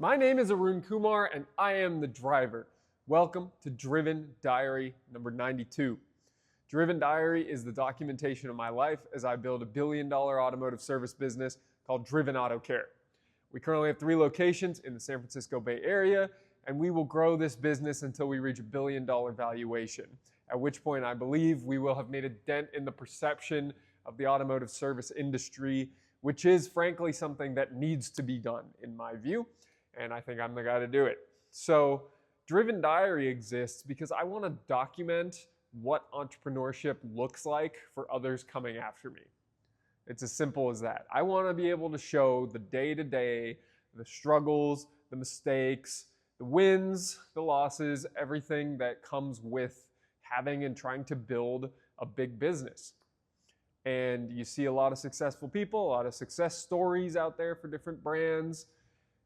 My name is Arun Kumar and I am the driver. Welcome to Driven Diary number 92. Driven Diary is the documentation of my life as I build a billion-dollar automotive service business called Driven Auto Care. We currently have 3 locations in the San Francisco Bay Area, and we will grow this business until we reach $1 billion valuation, at which point I believe we will have made a dent in the perception of the automotive service industry, which is frankly something that needs to be done in my view. And I think I'm the guy to do it. So Driven Diary exists because I want to document what entrepreneurship looks like for others coming after me. It's as simple as that. I want to be able to show the day-to-day, the struggles, the mistakes, the wins, the losses, everything that comes with having and trying to build a big business. And you see a lot of successful people, a lot of success stories out there for different brands.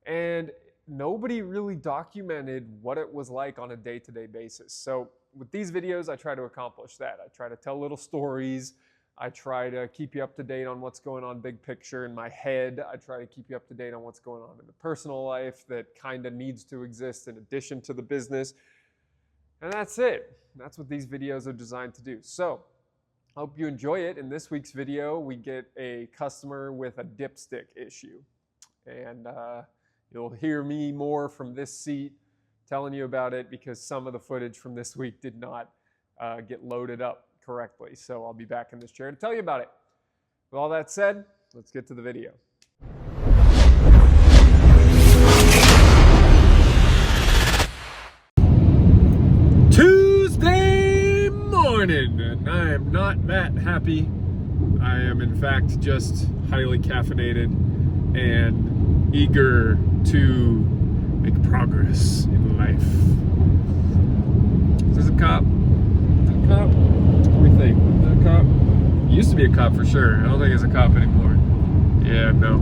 And nobody really documented what it was like on a day-to-day basis. So with these videos, I try to accomplish that. I try to tell little stories. I try to keep you up to date on what's going on big picture in my head. I try to keep you up to date on what's going on in the personal life that kind of needs to exist in addition to the business. And that's it. That's what these videos are designed to do. So I hope you enjoy it. In this week's video, we get a customer with a dipstick issue. And you'll hear me more from this seat telling you about it because some of the footage from this week did not get loaded up correctly. So I'll be back in this chair to tell you about it. With all that said, let's get to the video. Tuesday morning, and I am not that happy. I am in fact just highly caffeinated and eager to make progress in life. Is this a cop? Is it a cop? What do you think? Is that a cop? He used to be a cop for sure. I don't think it's a cop anymore. Yeah, no.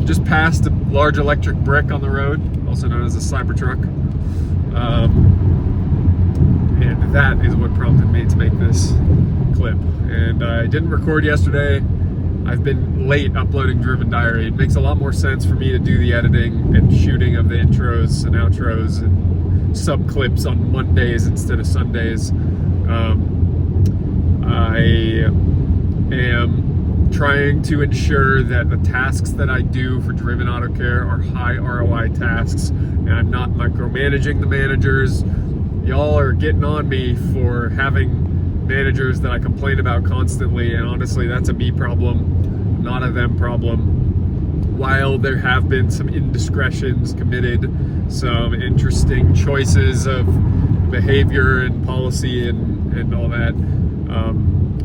Just passed a large electric brick on the road, also known as a Cybertruck. And that is what prompted me to make this clip. And I didn't record yesterday. I've been late uploading Driven Diary. It makes a lot more sense for me to do the editing and shooting of the intros and outros and sub-clips on Mondays instead of Sundays. I am trying to ensure that the tasks that I do for Driven Auto Care are high ROI tasks, and I'm not micromanaging the managers. Y'all are getting on me for having managers that I complain about constantly, and honestly that's a me problem, not a them problem. While there have been some indiscretions committed, some interesting choices of behavior and policy and all that,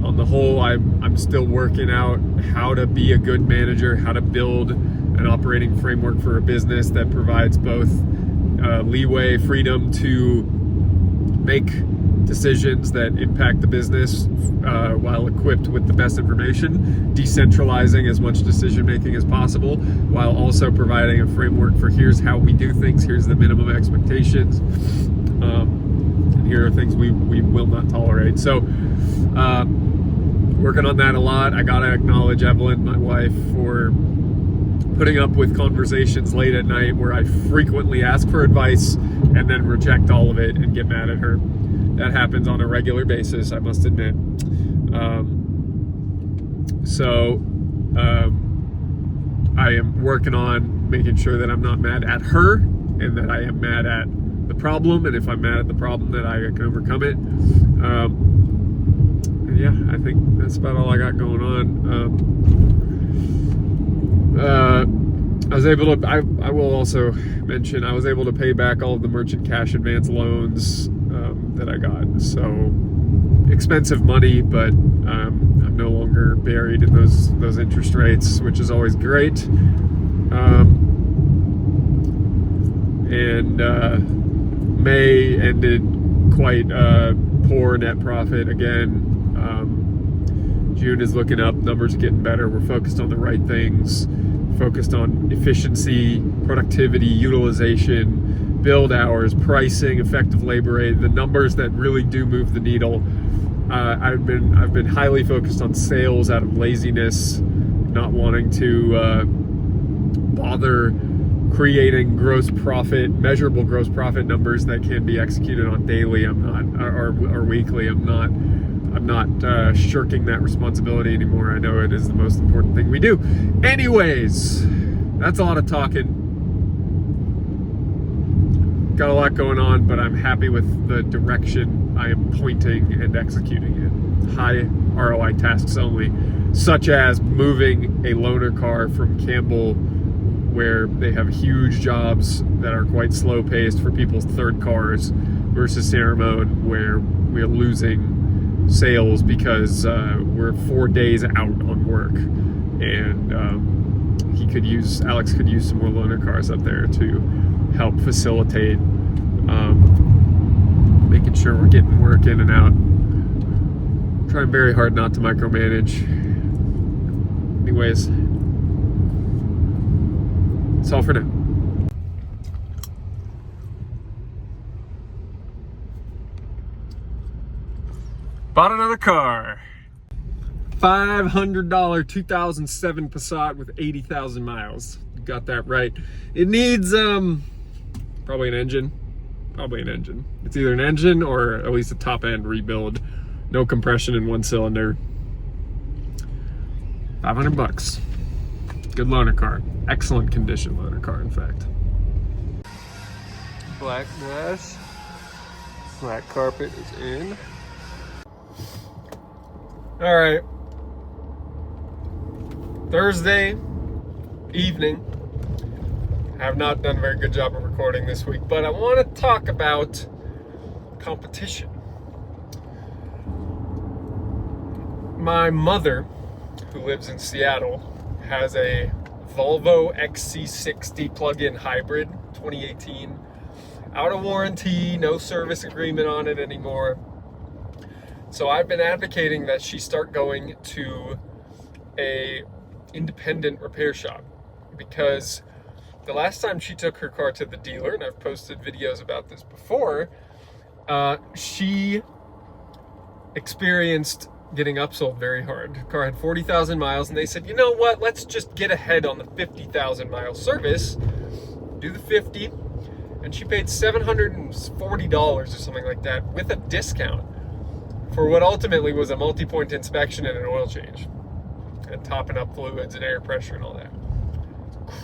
on the whole I'm still working out how to be a good manager, how to build an operating framework for a business that provides both leeway, freedom to make decisions that impact the business while equipped with the best information, decentralizing as much decision making as possible, while also providing a framework for here's how we do things, here's the minimum expectations, and here are things we will not tolerate. So working on that a lot. I gotta acknowledge Evelyn, my wife, for putting up with conversations late at night where I frequently ask for advice and then reject all of it and get mad at her. That happens on a regular basis, I must admit. I am working on making sure that I'm not mad at her and that I am mad at the problem, and if I'm mad at the problem, that I can overcome it. Yeah, I think that's about all I got going on. I was able to, I will also mention, I was able to pay back all of the merchant cash advance loans that I got. So expensive money, but I'm no longer buried in those interest rates, which is always great. May ended quite poor net profit again. June is looking up, numbers are getting better. We're focused on the right things, focused on efficiency, productivity, utilization, build hours, pricing, effective labor rate, the numbers that really do move the needle. I've been highly focused on sales out of laziness, not wanting to bother creating gross profit, measurable gross profit numbers that can be executed on daily. I'm not, or weekly. I'm not shirking that responsibility anymore. I know it is the most important thing we do. Anyways, that's a lot of talking. Got a lot going on, but I'm happy with the direction I am pointing and executing in. High ROI tasks only, such as moving a loaner car from Campbell, where they have huge jobs that are quite slow paced for people's third cars, versus San Ramon, where we're losing sales because we're 4 days out on work, and Alex could use some more loaner cars up there to help facilitate making sure we're getting work in and out. Trying very hard not to micromanage. Anyways, that's all for now. Bought another car. $500 2007 Passat with 80,000 miles. Got that right. It needs probably an engine. It's either an engine or at least a top end rebuild. No compression in one cylinder. $500. Good loaner car. Excellent condition loaner car, in fact. Black dash. Black carpet is in. All right. Thursday evening. I have not done a very good job of recording this week, but I want to talk about competition. My mother, who lives in Seattle, has a Volvo XC60 plug-in hybrid 2018. Out of warranty, no service agreement on it anymore. So I've been advocating that she start going to a independent repair shop, because the last time she took her car to the dealer, and I've posted videos about this before, she experienced getting upsold very hard. The car had 40,000 miles, and they said, you know what, let's just get ahead on the 50,000 mile service, do the 50, and she paid $740 or something like that with a discount for what ultimately was a multi-point inspection and an oil change, and topping up fluids and air pressure and all that.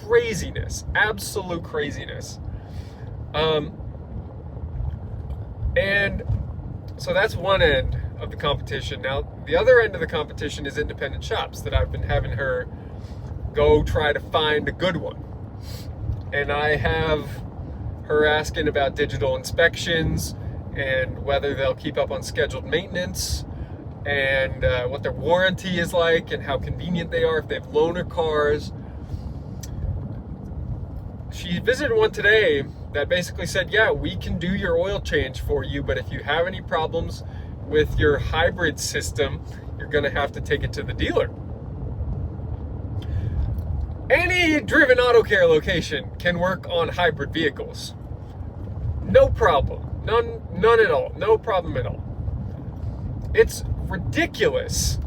Craziness, absolute craziness. And so that's one end of the competition. Now, the other end of the competition is independent shops that I've been having her go try to find a good one. And I have her asking about digital inspections and whether they'll keep up on scheduled maintenance, and what their warranty is like, and how convenient they are if they have loaner cars. She visited one today that basically said, yeah, we can do your oil change for you, but if you have any problems with your hybrid system, you're gonna have to take it to the dealer. Any Driven Auto Care location can work on hybrid vehicles. No problem. None at all. No problem at all. It's ridiculous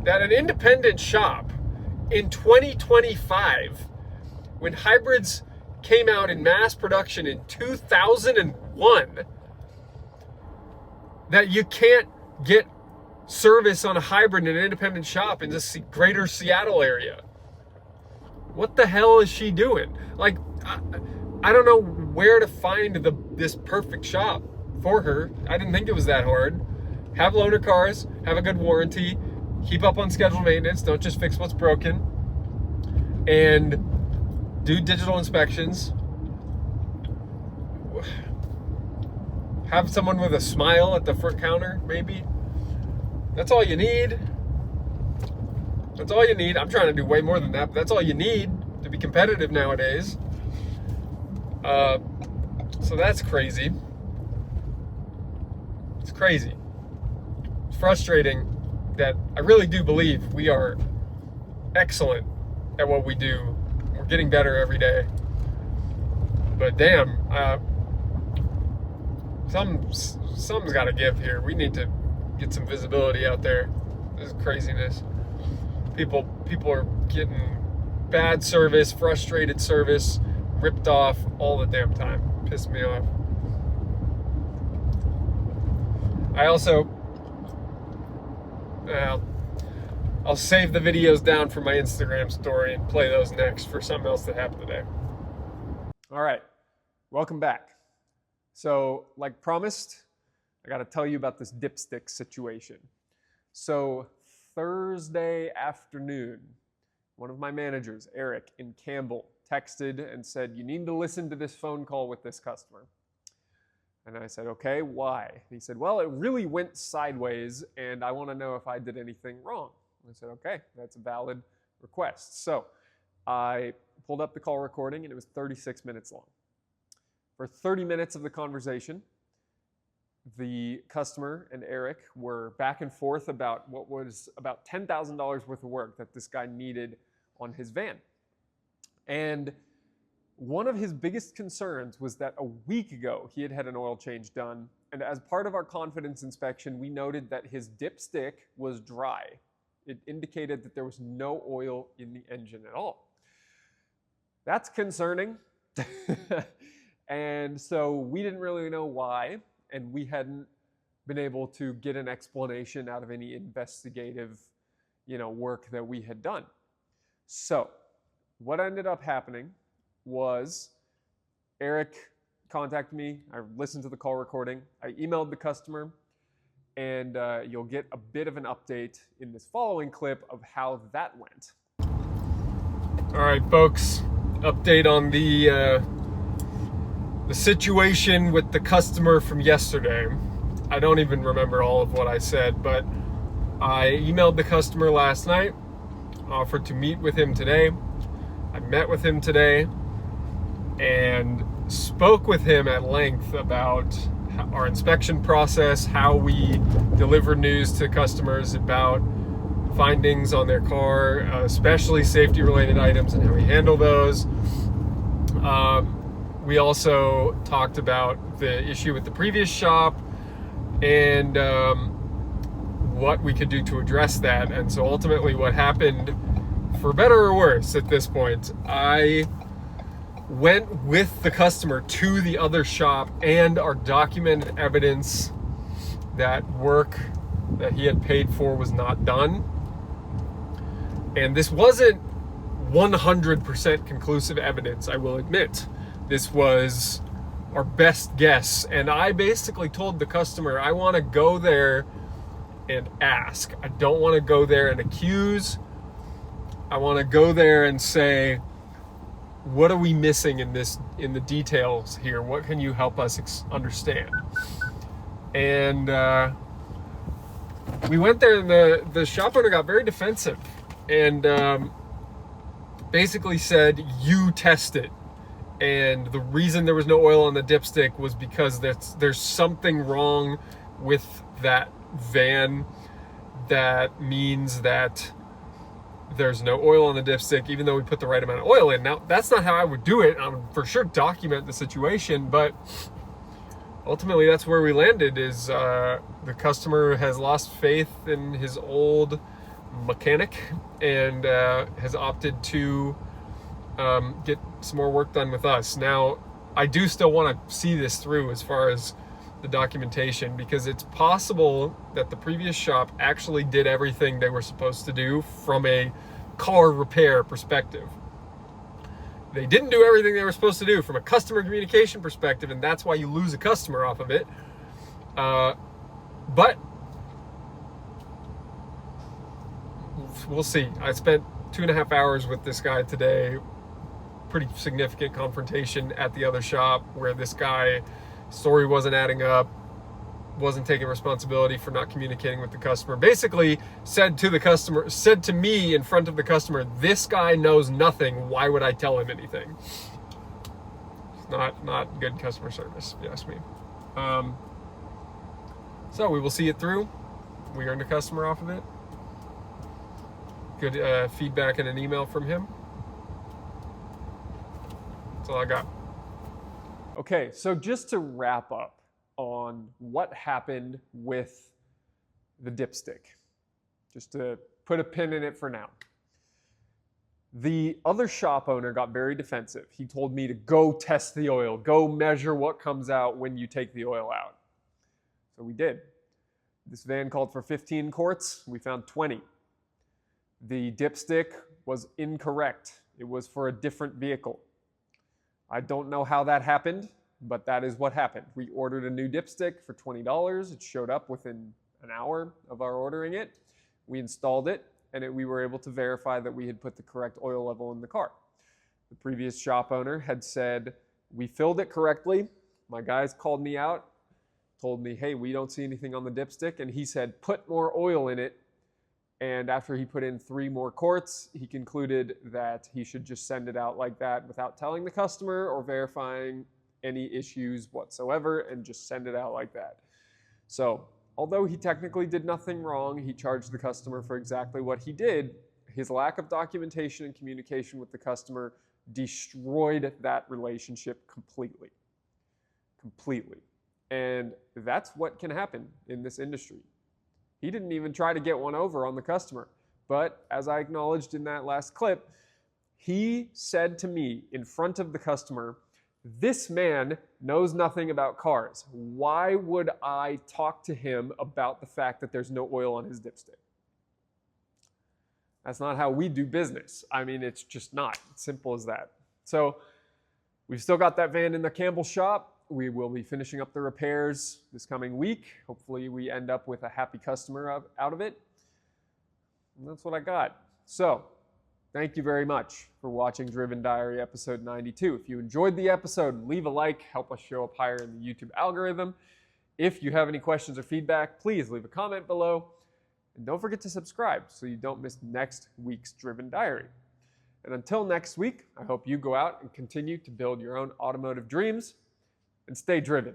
that an independent shop in 2025, when hybrids came out in mass production in 2001, that you can't get service on a hybrid in an independent shop in the greater Seattle area. What the hell is she doing? Like, I don't know where to find this perfect shop for her. I didn't think it was that hard. Have loaner cars, have a good warranty, keep up on scheduled maintenance, don't just fix what's broken, and do digital inspections. Have someone with a smile at the front counter, maybe. That's all you need. That's all you need. I'm trying to do way more than that, but that's all you need to be competitive nowadays. So that's crazy. It's crazy. It's frustrating that I really do believe we are excellent at what we do. We're getting better every day. But damn, something's got to give here. We need to get some visibility out there. This is craziness. People are getting bad service, frustrated service, ripped off all the damn time. Pissed me off. I also, I'll save the videos down for my Instagram story and play those next for something else that happened today. All right, welcome back. So, like promised, I got to tell you about this dipstick situation. So, Thursday afternoon, one of my managers, Eric in Campbell, texted and said, "You need to listen to this phone call with this customer." And I said, "Okay, why?" He said, "Well, it really went sideways, and I want to know if I did anything wrong." I said, "Okay, that's a valid request." So I pulled up the call recording, and it was 36 minutes long. For 30 minutes of the conversation, the customer and Eric were back and forth about what was about $10,000 worth of work that this guy needed on his van. And one of his biggest concerns was that a week ago he had had an oil change done, and as part of our confidence inspection, we noted that his dipstick was dry. It indicated that there was no oil in the engine at all. That's concerning. And so we didn't really know why, and we hadn't been able to get an explanation out of any investigative, work that we had done. So what ended up happening was Eric contacted me. I listened to the call recording. I emailed the customer, and you'll get a bit of an update in this following clip of how that went. All right, folks, update on the situation with the customer from yesterday. I don't even remember all of what I said, but I emailed the customer last night, offered to meet with him today. I met with him today and spoke with him at length about our inspection process, how we deliver news to customers about findings on their car, especially safety-related items, and how we handle those. We also talked about the issue with the previous shop and what we could do to address that. And so ultimately what happened, for better or worse at this point, I went with the customer to the other shop, and our documented evidence that work that he had paid for was not done. And this wasn't 100% conclusive evidence, I will admit. This was our best guess. And I basically told the customer, I want to go there and ask. I don't want to go there and accuse. I want to go there and say, what are we missing in the details here? What can you help us understand? And we went there, and the shop owner got very defensive and basically said, you test it. And the reason there was no oil on the dipstick was because there's something wrong with that van that means that there's no oil on the dipstick, even though we put the right amount of oil in. Now, that's not how I would do it. I would for sure document the situation, but ultimately that's where we landed, is the customer has lost faith in his old mechanic and has opted to get some more work done with us. Now, I do still want to see this through as far as the documentation, because it's possible that the previous shop actually did everything they were supposed to do from a car repair perspective. They didn't do everything they were supposed to do from a customer communication perspective, and that's why you lose a customer off of it. But we'll see. I spent 2.5 hours with this guy today. Pretty significant confrontation at the other shop where this guy, story wasn't adding up, wasn't taking responsibility for not communicating with the customer. Basically said to me in front of the customer, this guy knows nothing, why would I tell him anything? It's not good customer service, if you ask me. So we will see it through. We earned a customer off of it. Good feedback in an email from him. That's all I got. Okay, so just to wrap up on what happened with the dipstick, just to put a pin in it for now. The other shop owner got very defensive. He told me to go test the oil, go measure what comes out when you take the oil out. So we did. This van called for 15 quarts. We found 20. The dipstick was incorrect. It was for a different vehicle. I don't know how that happened, but that is what happened. We ordered a new dipstick for $20. It showed up within an hour of our ordering it. We installed it, and we were able to verify that we had put the correct oil level in the car. The previous shop owner had said, we filled it correctly. My guys called me out, told me, hey, we don't see anything on the dipstick. And he said, put more oil in it. And after he put in 3 more quarts, he concluded that he should just send it out like that without telling the customer or verifying any issues whatsoever, and just send it out like that. So although he technically did nothing wrong, he charged the customer for exactly what he did. His lack of documentation and communication with the customer destroyed that relationship completely. Completely. And that's what can happen in this industry. He didn't even try to get one over on the customer. But as I acknowledged in that last clip, he said to me in front of the customer, this man knows nothing about cars. Why would I talk to him about the fact that there's no oil on his dipstick? That's not how we do business. I mean, it's just not. It's simple as that. So we've still got that van in the Campbell shop. We will be finishing up the repairs this coming week. Hopefully we end up with a happy customer out of it. And that's what I got. So thank you very much for watching Driven Diary episode 92. If you enjoyed the episode, leave a like, help us show up higher in the YouTube algorithm. If you have any questions or feedback, please leave a comment below. And don't forget to subscribe so you don't miss next week's Driven Diary. And until next week, I hope you go out and continue to build your own automotive dreams and stay driven.